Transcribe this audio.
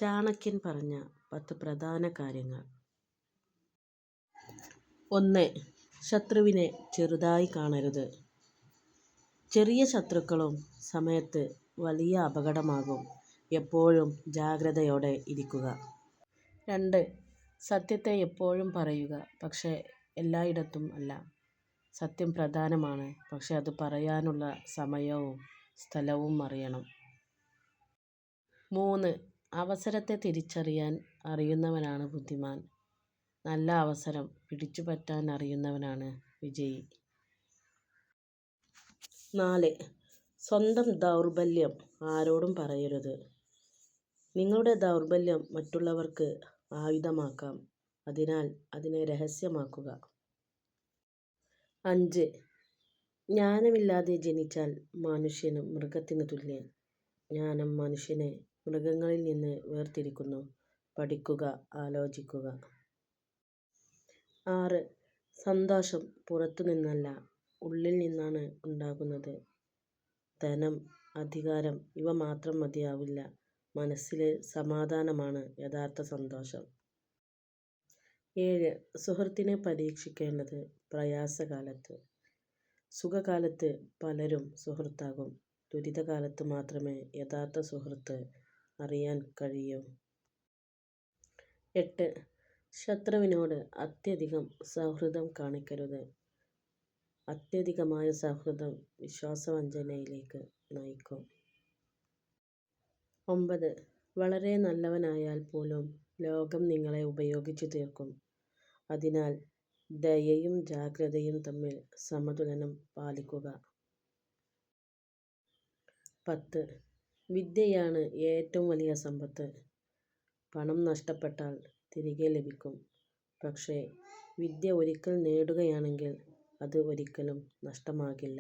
ചാണക്യൻ പറഞ്ഞ 10 പ്രധാന കാര്യങ്ങൾ. 1. ശത്രുവിനെ ചെറുതായി കാണരുത്. ചെറിയ ശത്രുക്കളും സമയത്ത് വലിയ അപകടമാകും. എപ്പോഴും ജാഗ്രതയോടെ ഇരിക്കുക. 2. സത്യത്തെ എപ്പോഴും പറയുക, പക്ഷേ എല്ലായിടത്തും അല്ല. സത്യം പ്രധാനമാണ്, പക്ഷേ അത് പറയാനുള്ള സമയവും സ്ഥലവും അറിയണം. 3. അവസരത്തെ തിരിച്ചറിയാൻ അറിയുന്നവനാണ് ബുദ്ധിമാൻ. നല്ല അവസരം പിടിച്ചുപറ്റാൻ അറിയുന്നവനാണ് വിജയി. 4. സ്വന്തം ദൗർബല്യം ആരോടും പറയരുത്. നിങ്ങളുടെ ദൗർബല്യം മറ്റുള്ളവർക്ക് ആയുധമാക്കാം, അതിനാൽ അതിനെ രഹസ്യമാക്കുക. 5. ജ്ഞാനമില്ലാതെ ജനിച്ചാൽ മനുഷ്യനും മൃഗത്തിനു തുല്യൻ. ജ്ഞാനം മനുഷ്യനെ മൃഗങ്ങളിൽ നിന്ന് വേർതിരിക്കുന്നു. പഠിക്കുക, ആലോചിക്കുക. 6. സന്തോഷം പുറത്തുനിന്നല്ല, ഉള്ളിൽ നിന്നാണ് ഉണ്ടാകുന്നത്. ധനം, അധികാരം ഇവ മാത്രം മതിയാവില്ല. മനസ്സിലെ സമാധാനമാണ് യഥാർത്ഥ സന്തോഷം. 7. സുഹൃത്തിനെ പരീക്ഷിക്കേണ്ടത് പ്രയാസകാലത്ത്. സുഖകാലത്ത് പലരും സുഹൃത്താകും. ദുരിതകാലത്ത് മാത്രമേ യഥാർത്ഥ സുഹൃത്ത് അറിയാൻ കഴിയൂ. 8. ശത്രുവിനോട് അത്യധികം സൗഹൃദം കാണിക്കരുത്. അത്യധികമായ സൗഹൃദം വിശ്വാസവഞ്ചനയിലേക്ക് നയിക്കും. 9. വളരെ നല്ലവനായാൽ പോലും ലോകം നിങ്ങളെ ഉപയോഗിച്ചു തീർക്കും. അതിനാൽ ദയയും ജാഗ്രതയും തമ്മിൽ സമതുലനം പാലിക്കുക. 10. വിദ്യയാണ് ഏറ്റവും വലിയ സമ്പത്ത്. പണം നഷ്ടപ്പെട്ടാൽ തിരികെ ലഭിക്കും. പക്ഷേ വിദ്യ ഒരിക്കൽ നേടുകയാണെങ്കിൽ അത് ഒരിക്കലും നഷ്ടമാകില്ല.